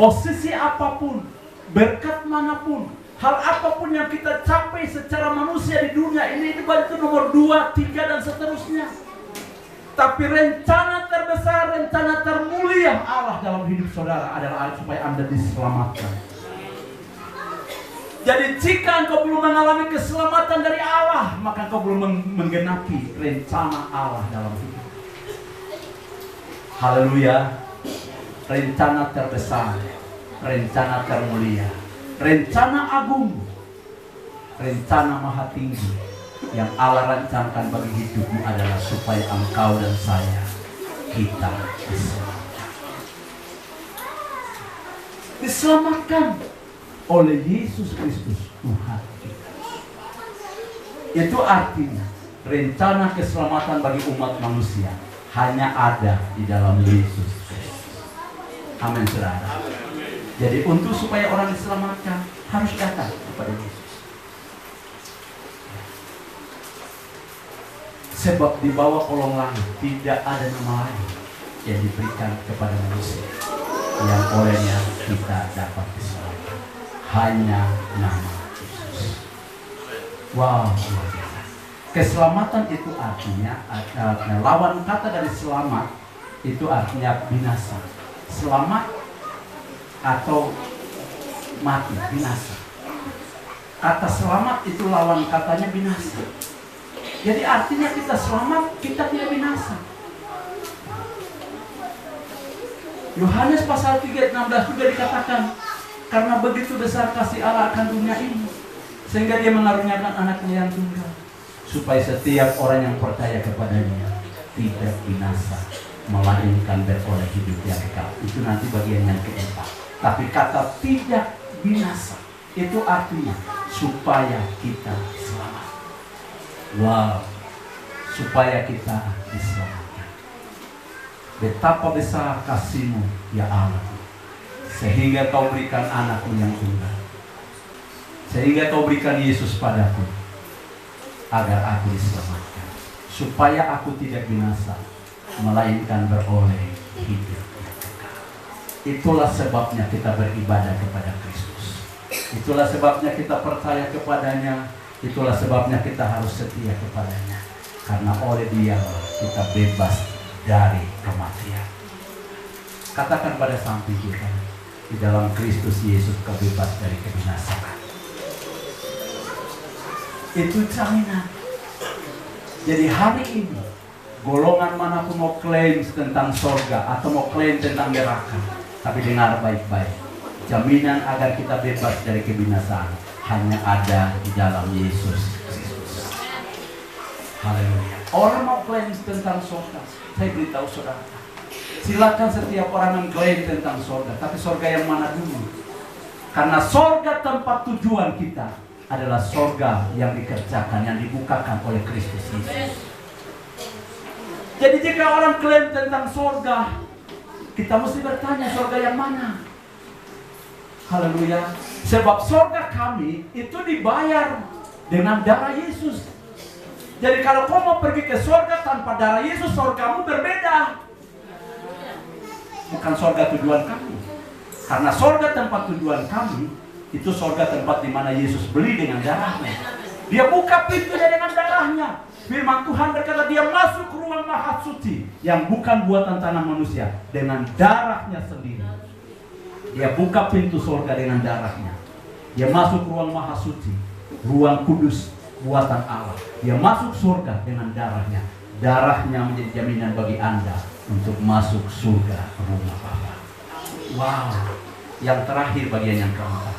Posisi apapun, berkat manapun, hal apapun yang kita capai secara manusia di dunia ini, itu baru itu nomor 2, 3 dan seterusnya. Tapi rencana terbesar, rencana termulia Allah dalam hidup saudara adalah supaya Anda diselamatkan. Jadi jika engkau belum mengalami keselamatan dari Allah, maka engkau belum menggenapi rencana Allah dalam hidup. Haleluya. Rencana terbesar, rencana termulia, rencana agung, rencana maha tinggi yang Allah rancangkan bagi hidupmu adalah supaya engkau dan saya, kita diselamatkan oleh Yesus Kristus Tuhan kita. Itu artinya rencana keselamatan bagi umat manusia hanya ada di dalam Yesus Kristus. Amin, saudara. Jadi untuk supaya orang diselamatkan harus datang kepada Yesus. Sebab di bawah kolong langit tidak ada nama lain yang diberikan kepada manusia yang olehnya kita dapat diselamatkan. Hanya nama Yesus. Wow. Keselamatan itu artinya lawan kata dari selamat itu artinya binasa. Selamat atau mati, binasa. Kata selamat itu lawan katanya binasa. Jadi artinya kita selamat, kita tidak binasa. Yohanes pasal 3:16 juga dikatakan, karena begitu besar kasih Allah akan dunia ini, sehingga dia mengaruniakan anaknya yang tunggal, supaya setiap orang yang percaya kepadanya tidak binasa, melainkan beroleh hidup yang kekal. Itu nanti bagian yang keempat. Tapi kata tidak binasa, itu artinya supaya kita selamat. Wow, supaya kita diselamatkan. Betapa besar kasih-Mu ya Allah, sehingga Kau berikan anakmu yang tunggal, sehingga Kau berikan Yesus padaku, agar aku diselamatkan, supaya aku tidak binasa, melainkan beroleh hidup yang kekal. Itulah sebabnya kita beribadah kepada Kristus. Itulah sebabnya kita percaya kepadanya. Itulah sebabnya kita harus setia kepadanya. Karena oleh Dia kita bebas dari kematian. Katakan pada samping kita, di dalam Kristus Yesus kau bebas dari kebinasaan. Itu jaminan. Jadi hari ini golongan manapun mau klaim tentang sorga atau mau klaim tentang neraka, tapi dengar baik-baik, jaminan agar kita bebas dari kebinasaan hanya ada di dalam Yesus Kristus. Haleluya. Orang mau klaim tentang sorga, saya beritahu saudara, silakan setiap orang mengklaim tentang sorga, tapi sorga yang mana dulu? Karena sorga tempat tujuan kita adalah sorga yang dikerjakan, yang dibukakan oleh Kristus Yesus. Jadi jika orang klaim tentang sorga, kita mesti bertanya sorga yang mana? Haleluya. Sebab sorga kami itu dibayar dengan darah Yesus. Jadi kalau kau mau pergi ke sorga tanpa darah Yesus, sorgamu berbeda. Bukan sorga tujuan kami. Karena sorga tempat tujuan kami itu sorga tempat di mana Yesus beli dengan darahnya. Dia buka pintunya dengan darahnya. Firman Tuhan berkata dia masuk ke ruang maha suci yang bukan buatan tangan manusia dengan darahnya sendiri. Dia buka pintu sorga dengan darahnya. Dia masuk ke ruang maha suci, ruang kudus buatan Allah. Dia masuk surga dengan darahnya. Darahnya menjadi jaminan bagi Anda untuk masuk surga rumah Bapa. Wow. Yang terakhir bagian yang keempat.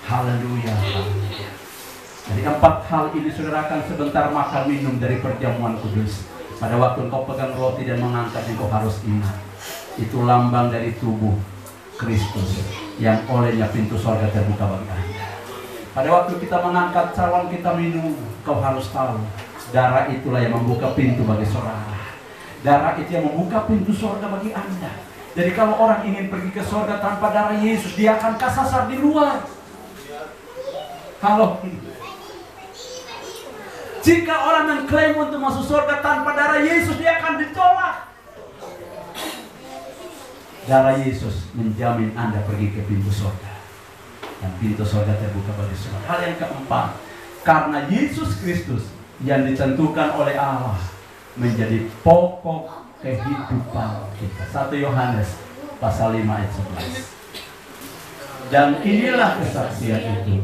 Haleluya. Haleluya. Jadi 4 hal ini saudara akan sebentar makan minum dari perjamuan kudus. Pada waktu engkau pegang roti dan mengangkatnya, engkau harus ingat itu lambang dari tubuh Kristus yang olehnya pintu surga terbuka bagi Anda. Pada waktu kita mengangkat cawan kita minum, kau harus tahu darah itulah yang membuka pintu bagi saudara. Darah itu yang membuka pintu surga bagi Anda. Jadi kalau orang ingin pergi ke surga tanpa darah Yesus, dia akan kasasar di luar. Kalau jika orang mengklaim untuk masuk surga tanpa darah Yesus, dia akan ditolak. Darah Yesus menjamin Anda pergi ke pintu surga. dan pintu surga terbuka bagi semua. Hal yang keempat, karena Yesus Kristus yang ditentukan oleh Allah menjadi pokok kehidupan kita. 1 Yohanes pasal 5 ayat 11. Dan inilah kesaksian itu,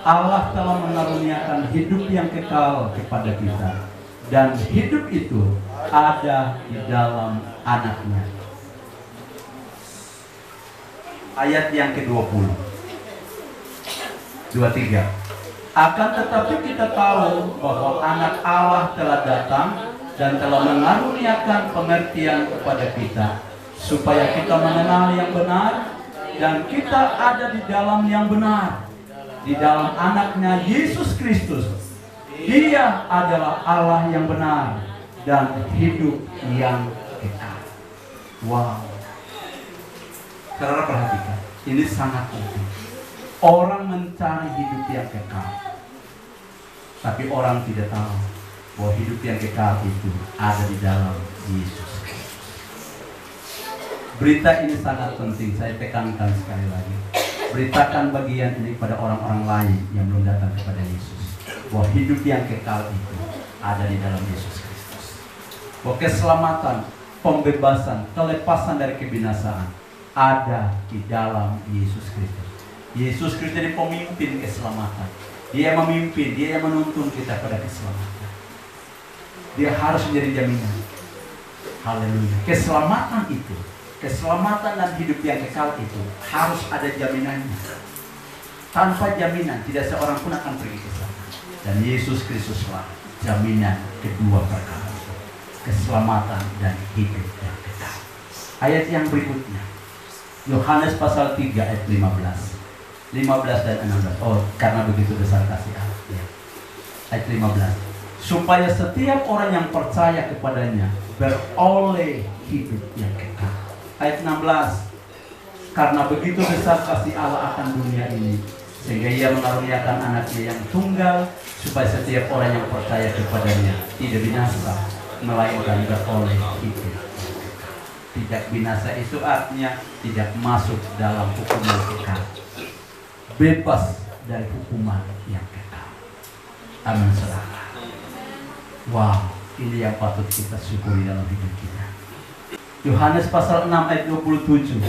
Allah telah mengaruniakan hidup yang kekal kepada kita, dan hidup itu ada di dalam Anaknya. Ayat yang ke-20, 23. Akan tetapi kita tahu bahwa Anak Allah telah datang dan telah mengaruniakan pengertian kepada kita, supaya kita mengenal yang benar, dan kita ada di dalam yang benar, di dalam Anaknya Yesus Kristus. Dia adalah Allah yang benar dan hidup yang kekal. Wow. Saudara perhatikan, ini sangat penting. Orang mencari hidup yang kekal, tapi orang tidak tahu bahwa hidup yang kekal itu ada di dalam Yesus. Berita ini sangat penting, saya tekankan sekali lagi. Beritakan bagian ini pada orang-orang lain yang belum datang kepada Yesus, bahwa hidup yang kekal itu ada di dalam Yesus Kristus. Bahwa keselamatan, pembebasan, kelepasan dari kebinasaan ada di dalam Yesus Kristus. Yesus Kristus jadi pemimpin keselamatan. Dia memimpin, dia yang menuntun kita pada keselamatan. Dia harus menjadi jaminan. Haleluya. Keselamatan itu, keselamatan dan hidup yang kekal itu harus ada jaminannya. Tanpa jaminan tidak seorang pun akan pergi ke sana. Dan Yesus Kristuslah jaminan kedua perkara itu, keselamatan dan hidup yang kekal. Ayat yang berikutnya, Yohanes pasal 3 ayat 15 dan 16. Oh, karena begitu besar kasih Allah. Ya. Ayat 15. Supaya setiap orang yang percaya kepadanya beroleh hidup yang kekal. Ayat 16. Karena begitu besar kasih Allah akan dunia ini, sehingga Ia mengaruniakan Anaknya yang tunggal, supaya setiap orang yang percaya kepadanya tidak binasa, melainkan beroleh hidup. Tidak binasa itu artinya tidak masuk dalam hukuman kekal, bebas dari hukuman yang kekal. Amin saudara. Wow, ini yang patut kita syukuri dalam hidup kita. Yohanes pasal 6 ayat 27.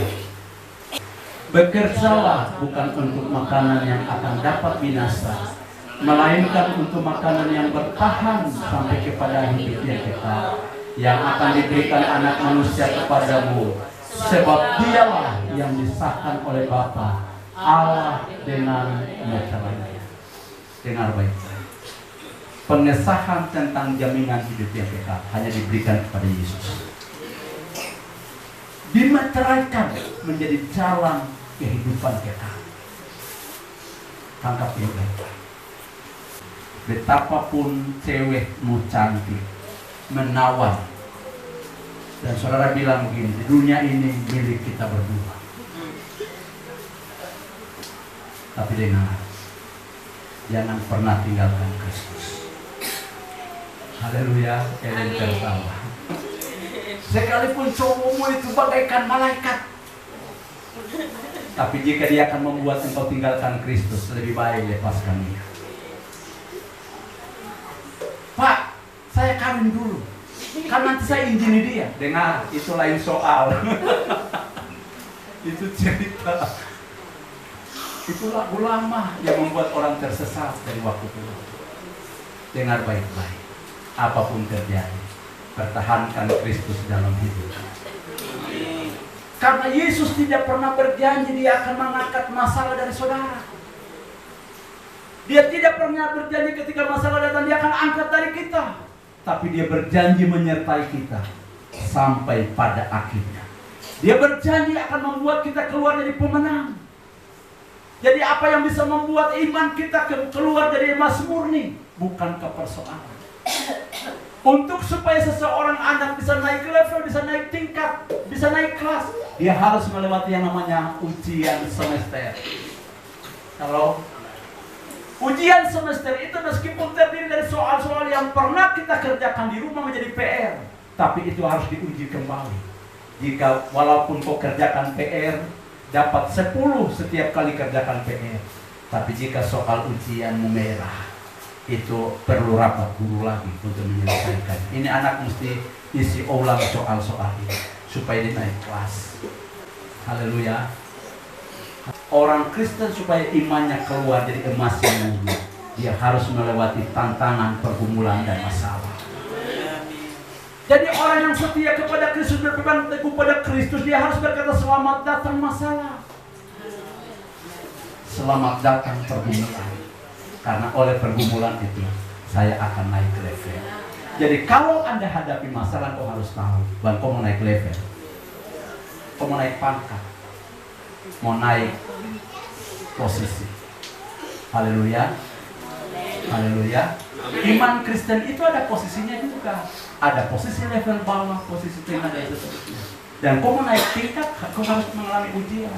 Bekerjalah bukan untuk makanan yang akan dapat binasa, melainkan untuk makanan yang bertahan sampai kepada hidup yang kekal, yang akan diberikan Anak Manusia kepadamu, sebab Dialah yang disahkan oleh Bapa Allah dengan meterainya. Dengar baik-baik. Pengesahan tentang jaminan hidup yang kekal hanya diberikan kepada Yesus. Dimeteraikan menjadi jalan kehidupan kekal. Tangkap ini baik-baik. Betapapun cewekmu cantik, menawan, dan saudara bilang begini, di dunia ini milik kita berdua. Tapi dengar, jangan pernah tinggalkan Kristus. Haleluya, kalian bersama. Sekalipun cowokmu itu bagaikan malaikat, tapi jika dia akan membuat engkau tinggalkan Kristus, lebih baik lepaskan dia. Pak, saya kawin dulu, kan nanti saya injini dia. Dengar, itu lain soal. Itu cerita. Itu lagu lama yang membuat orang tersesat dari waktu ke waktu. Dengar baik-baik. Apapun terjadi, pertahankan Kristus dalam hidup. Karena Yesus tidak pernah berjanji Dia akan mengangkat masalah dari saudara. Dia tidak pernah berjanji ketika masalah datang Dia akan angkat dari kita. Tapi Dia berjanji menyertai kita sampai pada akhirnya. Dia berjanji akan membuat kita keluar dari pemenang. Jadi apa yang bisa membuat iman kita keluar dari emas murni? Bukan kepersoalan. Untuk supaya seseorang anak bisa naik level, bisa naik tingkat, bisa naik kelas, dia harus melewati yang namanya ujian semester. Kalau ujian semester itu meskipun terdiri dari soal-soal yang pernah kita kerjakan di rumah menjadi PR, tapi itu harus diuji kembali. Jika walaupun kau kerjakan PR, dapat 10 setiap kali kerjakan PR. Tapi jika soal ujianmu merah, itu perlu rapat guru lagi untuk menyelesaikan. Ini anak mesti isi ulang soal-soal ini supaya dia naik kelas. Haleluya. Orang Kristen supaya imannya keluar dari emas yang murni, dia harus melewati tantangan, pergumulan, dan masalah. Jadi orang yang setia kepada Kristus, berpegang teguh pada Kristus, dia harus berkata selamat datang masalah, selamat datang pergumulan. Karena oleh pergumulan itu saya akan naik level. Jadi kalau Anda hadapi masalah, kau harus tahu bahwa kau mau naik level, kau mau naik pangkat, mau naik posisi. Haleluya. Haleluya. Iman Kristen itu ada posisinya juga. Ada posisi level bawah, posisi tengah, dan seterusnya. Dan kau mau naik tingkat, kau harus mengalami ujian.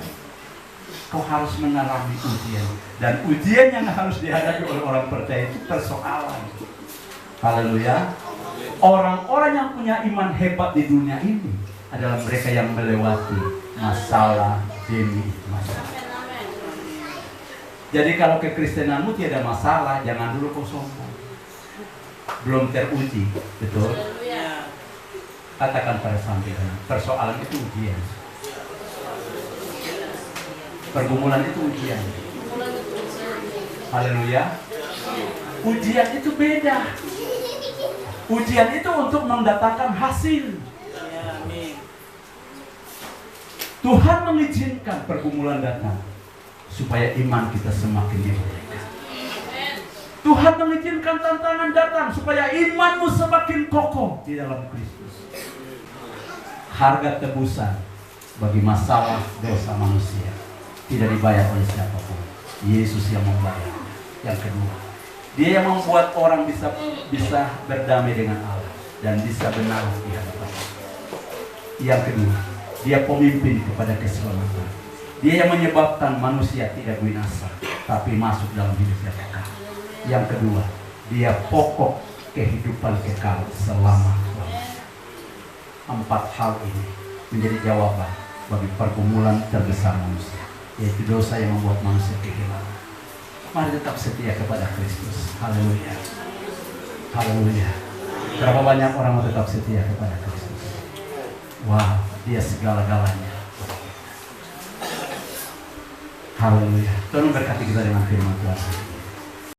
Kau harus mengalami ujian. Dan ujian yang harus dihadapi oleh orang percaya itu persoalan. Haleluya. Orang-orang yang punya iman hebat di dunia ini adalah mereka yang melewati masalah demi masalah. Jadi kalau kekristenanmu tiada masalah, jangan dulu kau sombong. Belum teruji, betul? Katakan pada sampingan, persoalan itu ujian. Pergumulan itu ujian. Haleluya. Ujian itu beda. Ujian itu untuk mendatangkan hasil. Tuhan mengizinkan pergumulan datang supaya iman kita semakin diberikan. Tuhan mengizinkan tantangan datang supaya imanmu semakin kokoh di dalam Kristus. Harga tebusan bagi masalah dosa manusia tidak dibayar oleh siapapun. Yesus yang membayar. Yang kedua, Dia yang membuat orang bisa berdamai dengan Allah dan bisa benar di hadapan. Yang kedua, Dia pemimpin kepada keselamatan. Dia yang menyebabkan manusia tidak binasa, tapi masuk dalam hidup yang kekal. Yang kedua, Dia pokok kehidupan kekal selama-lamanya. 4 hal ini menjadi jawaban bagi pergumulan terbesar manusia, yaitu dosa yang membuat manusia kehilangan. Mari tetap setia kepada Kristus. Haleluya. Haleluya. Berapa banyak orang mau tetap setia kepada Kristus? Wah, Dia segala-galanya. Haleluya. Tuhan memberkati kita dengan firman Tuhan.